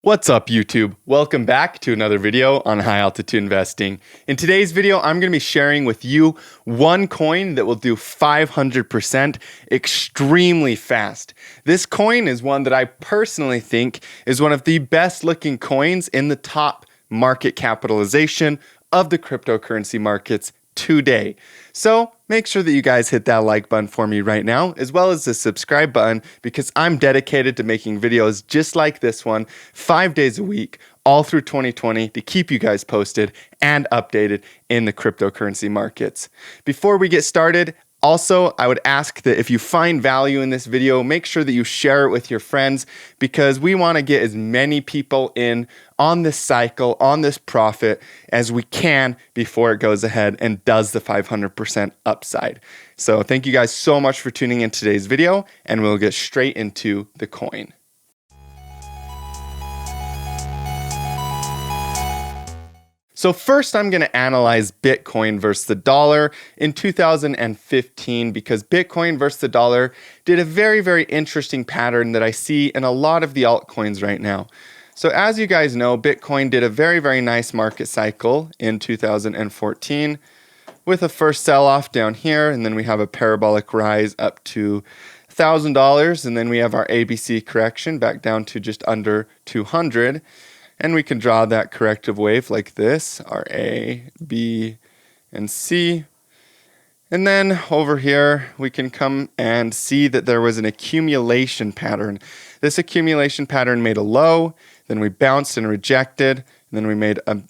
What's up, YouTube? Welcome back to another video on high altitude investing. In today's video, I'm going to be sharing with you one coin that will do 500% extremely fast. This coin is one that I personally think is one of the best looking coins in the top market capitalization of the cryptocurrency markets today. So make sure that you guys hit that like button for me right now, as well as the subscribe button, because I'm dedicated to making videos just like this one 5 days a week, all through 2020, to keep you guys posted and updated in the cryptocurrency markets. Before we get started, also, I would ask that if you find value in this video, make sure that you share it with your friends, because we want to get as many people in on this cycle, on this profit, as we can before it goes ahead and does the 500% upside. So thank you guys so much for tuning in today's video, and we'll get straight into the coin. So first, I'm going to analyze Bitcoin versus the dollar in 2015, because Bitcoin versus the dollar did a very, very interesting pattern that I see in a lot of the altcoins right now. So as you guys know, Bitcoin did a very, very nice market cycle in 2014 with a first sell-off down here, and then we have a parabolic rise up to $1,000, and then we have our ABC correction back down to just under 200. And we can draw that corrective wave like this, our A, B, and C. And then over here, we can come and see that there was an accumulation pattern. This accumulation pattern made a low, then we bounced and rejected, and then we made a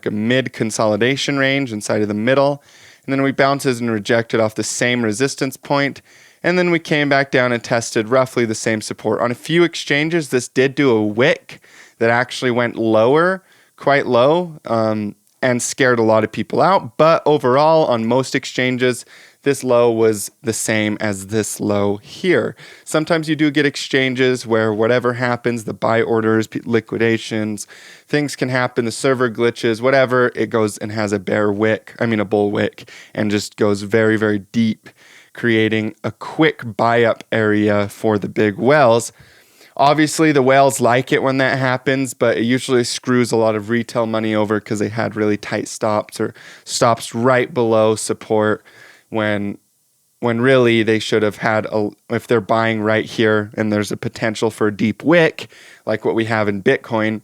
mid consolidation range inside of the middle, and then we bounced and rejected off the same resistance point, and then we came back down and tested roughly the same support. On a few exchanges, this did do a wick that actually went lower, quite low, and scared a lot of people out. But overall, on most exchanges, this low was the same as this low here. Sometimes you do get exchanges where whatever happens, the buy orders, liquidations, things can happen, the server glitches, whatever, it goes and has a bull wick, and just goes very, very deep, creating a quick buy-up area for the big whales. Obviously, the whales like it when that happens, but it usually screws a lot of retail money over because they had really tight stops or stops right below support when really they should have had, if they're buying right here and there's a potential for a deep wick, like what we have in Bitcoin,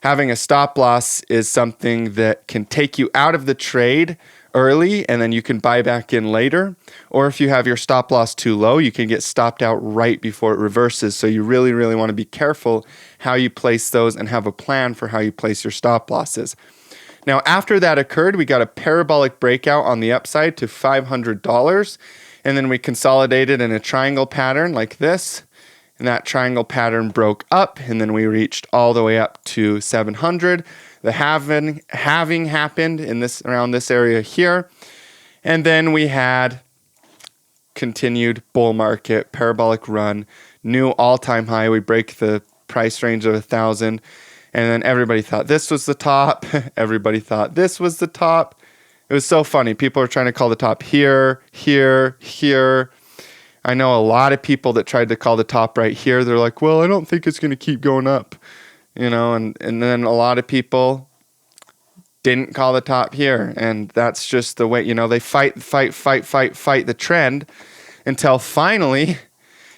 having a stop loss is something that can take you out of the trade early and then you can buy back in later. Or if you have your stop loss too low, you can get stopped out right before it reverses. So you really, really want to be careful how you place those and have a plan for how you place your stop losses. Now, after that occurred, we got a parabolic breakout on the upside to $500. And then we consolidated in a triangle pattern like this. And that triangle pattern broke up, and then we reached all the way up to 700. The halving happened in around this area here. And then we had continued bull market, parabolic run, new all-time high. We break the price range of 1,000. And then everybody thought this was the top. Everybody thought this was the top. It was so funny. People are trying to call the top here, here, here. I know a lot of people that tried to call the top right here. They're like, well, I don't think it's going to keep going up, and then a lot of people didn't call the top here. And that's just the way, they fight the trend until finally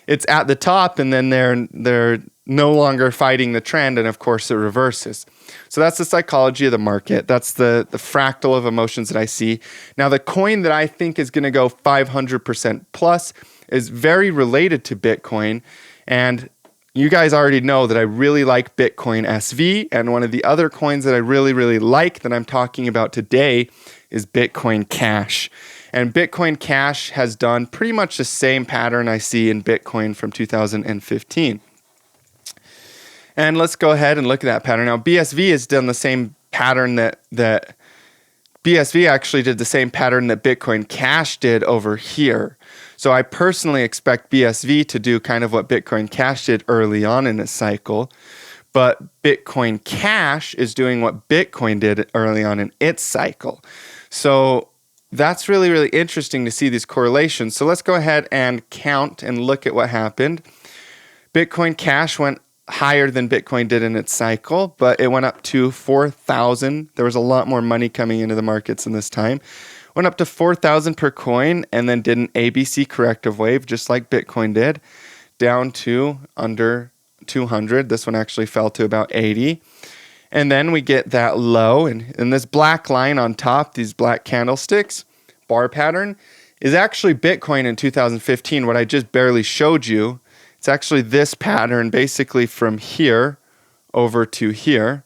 it's at the top, and then they're no longer fighting the trend. And of course it reverses. So that's the psychology of the market. That's the fractal of emotions that I see. Now, the coin that I think is going to go 500% plus is very related to Bitcoin. And you guys already know that I really like Bitcoin SV. And one of the other coins that I really, really like that I'm talking about today is Bitcoin Cash. And Bitcoin Cash has done pretty much the same pattern I see in Bitcoin from 2015. And let's go ahead and look at that pattern. Now, BSV has done the same pattern that BSV actually did the same pattern that Bitcoin Cash did over here. So I personally expect BSV to do kind of what Bitcoin Cash did early on in its cycle. But Bitcoin Cash is doing what Bitcoin did early on in its cycle. So that's really, really interesting to see these correlations. So let's go ahead and count and look at what happened. Bitcoin Cash went higher than Bitcoin did in its cycle, but it went up to 4,000. There was a lot more money coming into the markets in this time. Went up to 4,000 per coin and then did an ABC corrective wave, just like Bitcoin did, down to under 200. This one actually fell to about 80. And then we get that low, and this black line on top, these black candlesticks, bar pattern, is actually Bitcoin in 2015, what I just barely showed you. It's actually this pattern basically from here over to here.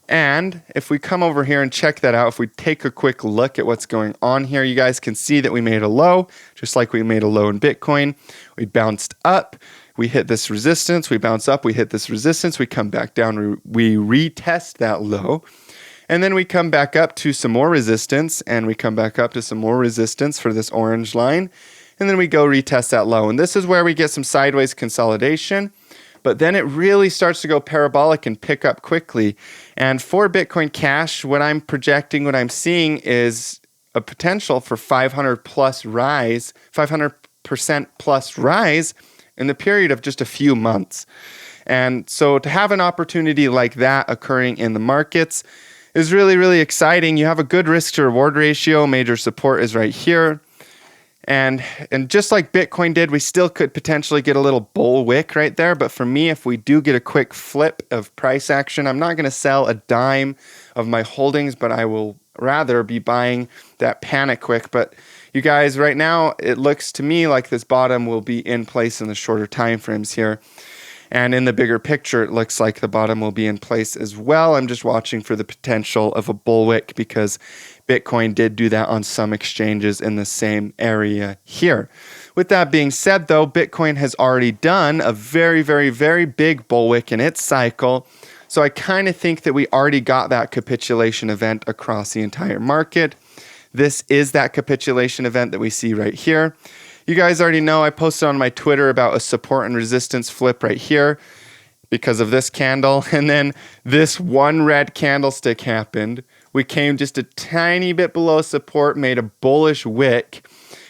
And if we come over here and check that out, if we take a quick look at what's going on here, you guys can see that we made a low, just like we made a low in Bitcoin. We bounced up, we hit this resistance, we bounce up, we hit this resistance, we come back down, we retest that low. And then we come back up to some more resistance, and we come back up to some more resistance for this orange line. And then we go retest that low. And this is where we get some sideways consolidation. But then it really starts to go parabolic and pick up quickly. And for Bitcoin Cash, what I'm projecting, what I'm seeing is a potential for 500% plus rise in the period of just a few months. And so to have an opportunity like that occurring in the markets is really, really exciting. You have a good risk to reward ratio. Major support is right here. And just like Bitcoin did, we still could potentially get a little bull wick right there. But for me, if we do get a quick flip of price action, I'm not going to sell a dime of my holdings, but I will rather be buying that panic wick. But you guys, right now, it looks to me like this bottom will be in place in the shorter time frames here. And in the bigger picture, it looks like the bottom will be in place as well. I'm just watching for the potential of a bullwhip because Bitcoin did do that on some exchanges in the same area here. With that being said, though, Bitcoin has already done a very, very, very big bullwhip in its cycle. So I kind of think that we already got that capitulation event across the entire market. This is that capitulation event that we see right here. You guys already know I posted on my Twitter about a support and resistance flip right here because of this candle. And then this one red candlestick happened. We came just a tiny bit below support, made a bullish wick.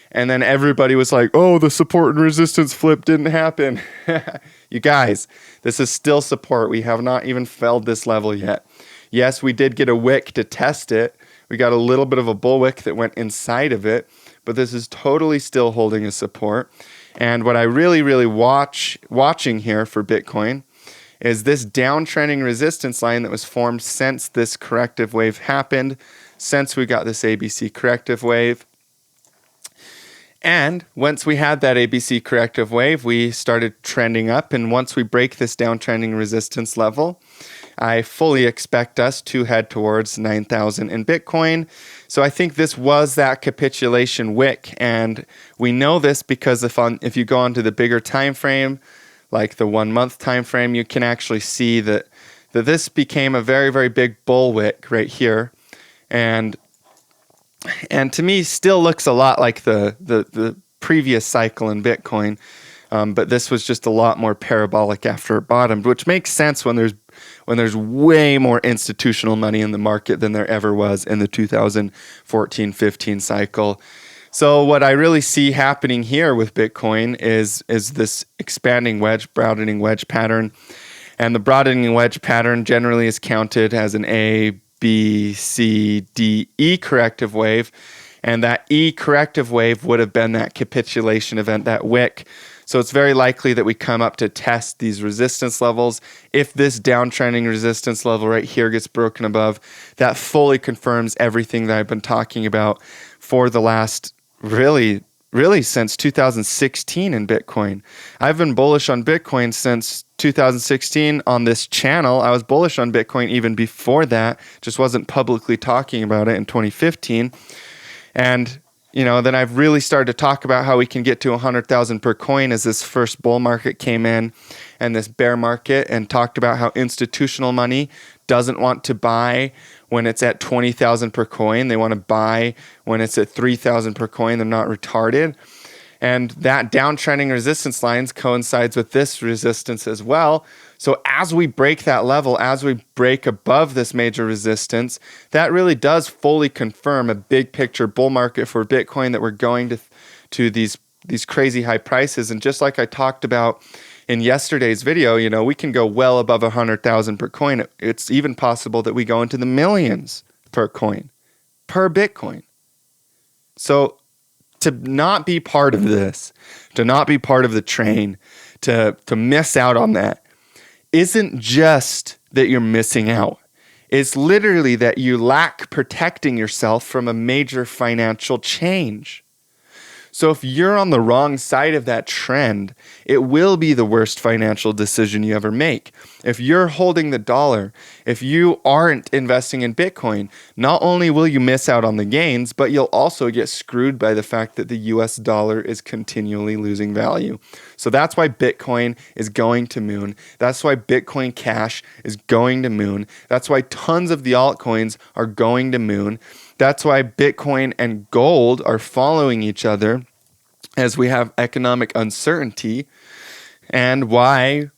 And then everybody was like, oh, the support and resistance flip didn't happen. You guys, this is still support. We have not even felled this level yet. Yes, we did get a wick to test it. We got a little bit of a bull wick that went inside of it. But this is totally still holding a support. And what I really, really watching here for Bitcoin is this downtrending resistance line that was formed since this corrective wave happened, since we got this ABC corrective wave. And once we had that ABC corrective wave, we started trending up. And once we break this downtrending resistance level, I fully expect us to head towards 9,000 in Bitcoin. So I think this was that capitulation wick. And we know this because if you go onto the bigger time frame, like the 1 month time frame, you can actually see that this became a very, very big bull wick right here. And to me, still looks a lot like the previous cycle in Bitcoin. But this was just a lot more parabolic after it bottomed, which makes sense when there's way more institutional money in the market than there ever was in the 2014-15 cycle. So what I really see happening here with Bitcoin is this expanding wedge, broadening wedge pattern. And the broadening wedge pattern generally is counted as an A, B, C, D, E corrective wave. And that E corrective wave would have been that capitulation event, that wick. So it's very likely that we come up to test these resistance levels. If this downtrending resistance level right here gets broken above, that fully confirms everything that I've been talking about for the last really since 2016 in Bitcoin. I've been bullish on Bitcoin since 2016 on this channel. I was bullish on Bitcoin even before that, just wasn't publicly talking about it in 2015. And then I've really started to talk about how we can get to 100,000 per coin as this first bull market came in and this bear market, and talked about how institutional money doesn't want to buy when it's at 20,000 per coin. They want to buy when it's at 3,000 per coin. They're not retarded. And that downtrending resistance lines coincides with this resistance as well. So as we break that level, as we break above this major resistance, that really does fully confirm a big picture bull market for Bitcoin, that we're going to these crazy high prices. And just like I talked about in yesterday's video, we can go well above 100,000 per coin. It's even possible that we go into the millions per coin, per Bitcoin. So to not be part of this, to not be part of the train, to miss out on that, isn't just that you're missing out. It's literally that you lack protecting yourself from a major financial change. So if you're on the wrong side of that trend, it will be the worst financial decision you ever make. If you're holding the dollar, if you aren't investing in Bitcoin, not only will you miss out on the gains, but you'll also get screwed by the fact that the US dollar is continually losing value. So that's why Bitcoin is going to moon. That's why Bitcoin Cash is going to moon. That's why tons of the altcoins are going to moon. That's why Bitcoin and gold are following each other as we have economic uncertainty, and why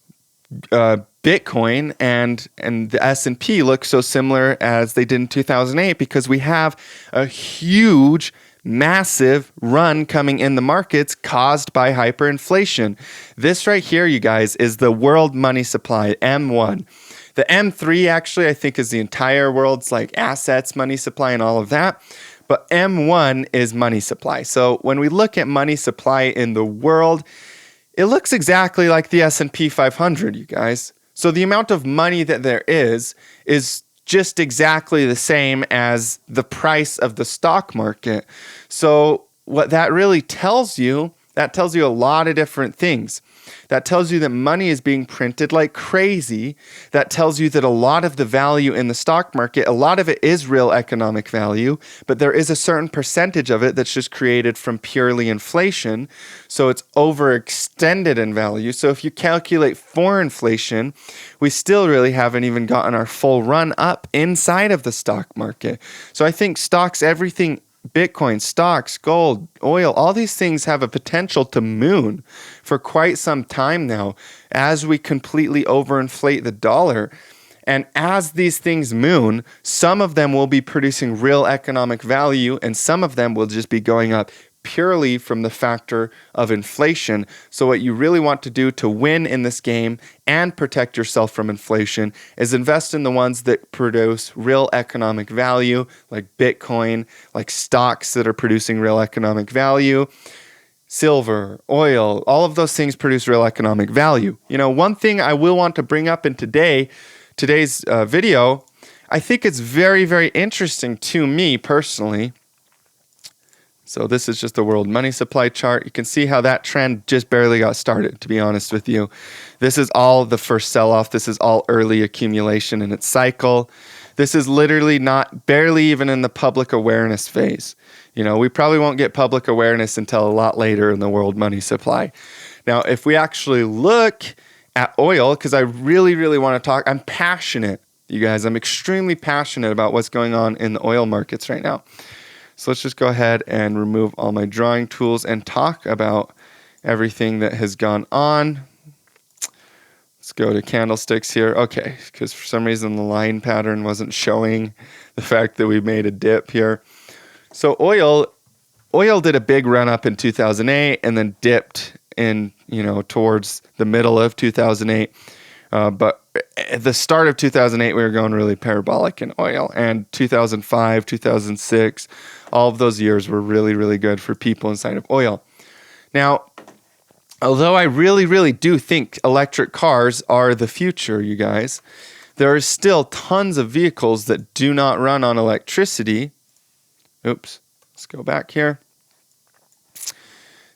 Bitcoin and the S&P look so similar as they did in 2008, because we have a huge, massive run coming in the markets caused by hyperinflation. This right here, you guys, is the world money supply, M1. The M3 actually, I think, is the entire world's assets, money supply, and all of that. But M1 is money supply. So when we look at money supply in the world, it looks exactly like the S&P 500, you guys. So the amount of money that there is just exactly the same as the price of the stock market. So what that really tells you, that tells you a lot of different things. That tells you that money is being printed like crazy. That tells you that a lot of the value in the stock market, a lot of it is real economic value, but there is a certain percentage of it that's just created from purely inflation. So it's overextended in value. So if you calculate for inflation, we still really haven't even gotten our full run up inside of the stock market. So I think stocks, everything, Bitcoin, stocks, gold, oil, all these things have a potential to moon for quite some time now as we completely overinflate the dollar. And as these things moon, some of them will be producing real economic value and some of them will just be going up purely from the factor of inflation. So what you really want to do to win in this game and protect yourself from inflation is invest in the ones that produce real economic value, like Bitcoin, like stocks that are producing real economic value, silver, oil, all of those things produce real economic value. One thing I will want to bring up in today's video, I think it's very, very interesting to me personally. So this is just the world money supply chart. You can see how that trend just barely got started, to be honest with you. This is all the first sell-off. This is all early accumulation in its cycle. This is literally barely even in the public awareness phase. We probably won't get public awareness until a lot later in the world money supply. Now, if we actually look at oil, because I really, really want to talk, I'm passionate, you guys. I'm extremely passionate about what's going on in the oil markets right now. So let's just go ahead and remove all my drawing tools and talk about everything that has gone on. Let's go to candlesticks here. Okay, because for some reason the line pattern wasn't showing the fact that we made a dip here. So oil did a big run up in 2008 and then dipped in, towards the middle of 2008. But at the start of 2008, we were going really parabolic in oil. And 2005, 2006, all of those years were really, really good for people inside of oil. Now, although I really, really do think electric cars are the future, you guys, there are still tons of vehicles that do not run on electricity. Oops, let's go back here.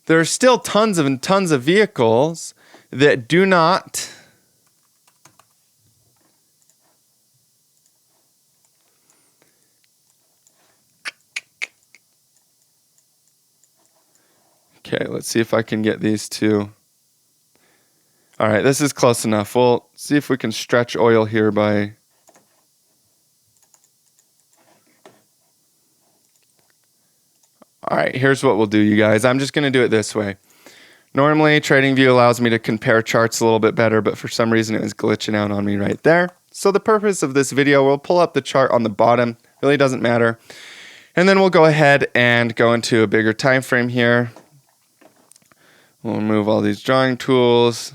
There are still tons of vehicles that do not Okay, let's see if I can get these two. All right, this is close enough. We'll see if we can stretch oil here by... All right, here's what we'll do, you guys. I'm just going to do it this way. Normally, TradingView allows me to compare charts a little bit better, but for some reason it was glitching out on me right there. So the purpose of this video, we'll pull up the chart on the bottom. Really doesn't matter. And then we'll go ahead and go into a bigger time frame here. We'll remove all these drawing tools.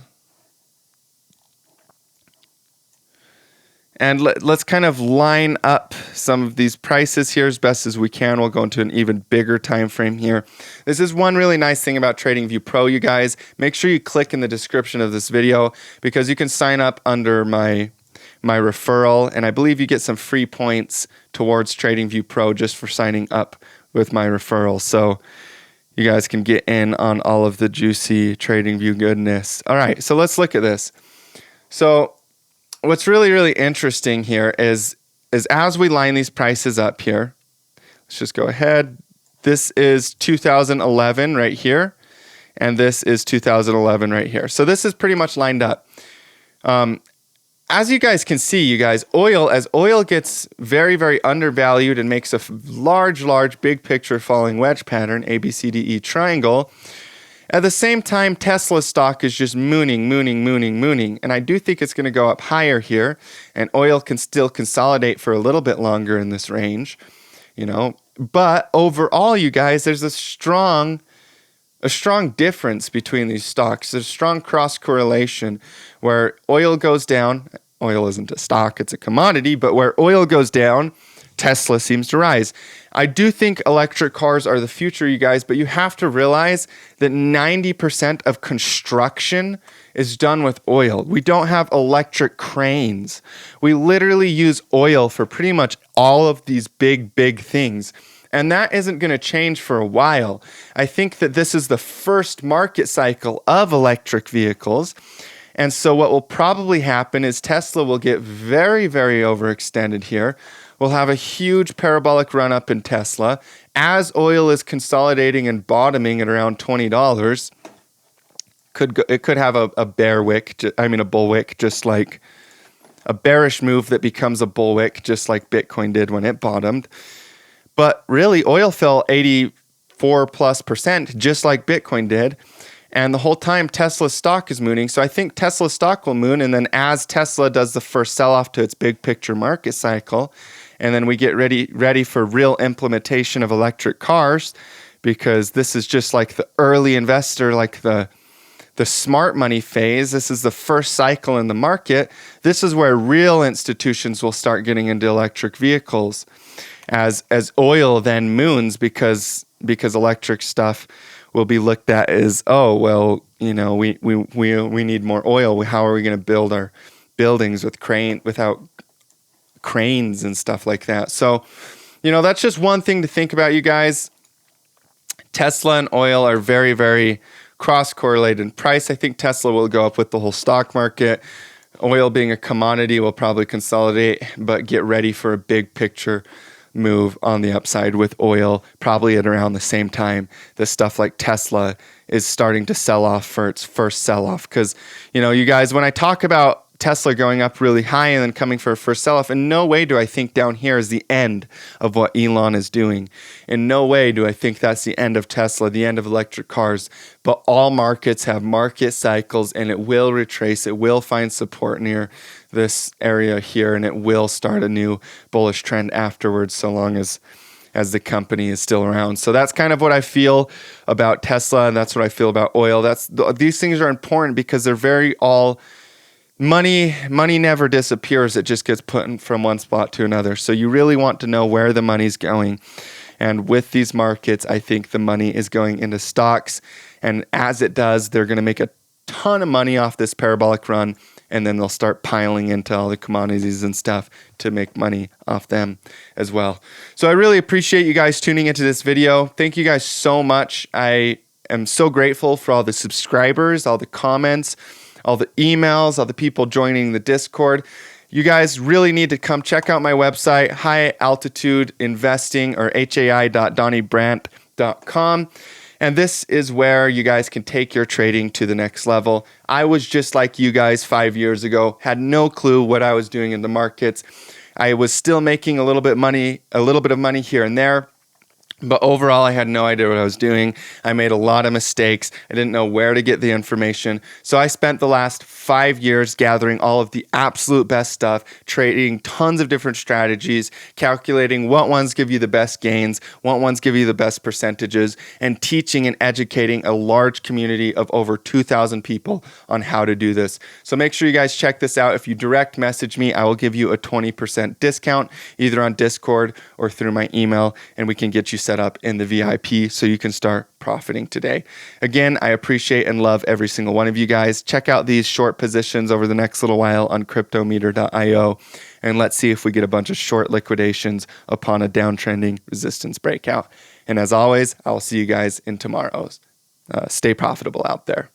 And let's kind of line up some of these prices here as best as we can. We'll go into an even bigger time frame here. This is one really nice thing about TradingView Pro, you guys. Make sure you click in the description of this video because you can sign up under my referral, and I believe you get some free points towards TradingView Pro just for signing up with my referral. So you guys can get in on all of the juicy TradingView goodness. All right, so let's look at this. So what's really, really interesting here is as we line these prices up here, let's just go ahead. This is 2011 right here, and this is 2011 right here. So this is pretty much lined up. As you guys can see, as oil gets very, very undervalued and makes a large, big picture falling wedge pattern, ABCDE triangle, at the same time, Tesla stock is just mooning. And I do think it's going to go up higher here. And oil can still consolidate for a little bit longer in this range, But overall, you guys, there's a strong difference between these stocks. There's a strong cross correlation where oil goes down. Oil isn't a stock, it's a commodity. But where oil goes down, Tesla seems to rise. I do think electric cars are the future, you guys, but you have to realize that 90% of construction is done with oil. We don't have electric cranes. We literally use oil for pretty much all of these big things. And that isn't going to change for a while. I think that this is the first market cycle of electric vehicles. And so what will probably happen is Tesla will get very, very overextended here. We'll have a huge parabolic run up in Tesla as oil is consolidating and bottoming at around $20. It could have a bullwhip, just like a bearish move that becomes a bullwhip, just like Bitcoin did when it bottomed. But really, oil fell 84+%, just like Bitcoin did. And the whole time, Tesla stock is mooning. So I think Tesla stock will moon. And then as Tesla does the first sell-off to its big picture market cycle, and then we get ready for real implementation of electric cars, because this is just like the early investor, like the smart money phase. This is the first cycle in the market. This is where real institutions will start getting into electric vehicles as oil then moons, because electric stuff will be looked at as, we need more oil. How are we going to build our buildings without cranes and stuff like that? So, that's just one thing to think about, you guys. Tesla and oil are very, very cross-correlated in price. I think Tesla will go up with the whole stock market. Oil being a commodity will probably consolidate, but get ready for a big picture move on the upside with oil, probably at around the same time that stuff like Tesla is starting to sell off for its first sell-off. Because, you guys, when I talk about Tesla going up really high and then coming for a first sell-off, in no way do I think down here is the end of what Elon is doing. In no way do I think that's the end of Tesla, the end of electric cars. But all markets have market cycles, and it will retrace. It will find support near this area here, and it will start a new bullish trend afterwards, so long as the company is still around. So that's kind of what I feel about Tesla, and that's what I feel about oil. These things are important because they're very all money never disappears. It just gets put from one spot to another. So you really want to know where the money's going. And with these markets, I think the money is going into stocks. And as it does, they're going to make a ton of money off this parabolic run. And then they'll start piling into all the commodities and stuff to make money off them as well. So I really appreciate you guys tuning into this video. Thank you guys so much. I am so grateful for all the subscribers, all the comments, all the emails, all the people joining the Discord. You guys really need to come check out my website, High Altitude Investing, or hai.donniebrandt.com. And this is where you guys can take your trading to the next level. I was just like you guys 5 years ago, had no clue what I was doing in the markets. I was still making a little bit of money here and there. But overall, I had no idea what I was doing. I made a lot of mistakes. I didn't know where to get the information. So I spent the last 5 years gathering all of the absolute best stuff, trading tons of different strategies, calculating what ones give you the best gains, what ones give you the best percentages, and teaching and educating a large community of over 2,000 people on how to do this. So make sure you guys check this out. If you direct message me, I will give you a 20% discount either on Discord or through my email, and we can get you set up in the VIP so you can start profiting today. Again, I appreciate and love every single one of you guys. Check out these short positions over the next little while on cryptometer.io, and let's see if we get a bunch of short liquidations upon a downtrending resistance breakout. And as always, I will see you guys in tomorrow's. Stay profitable out there.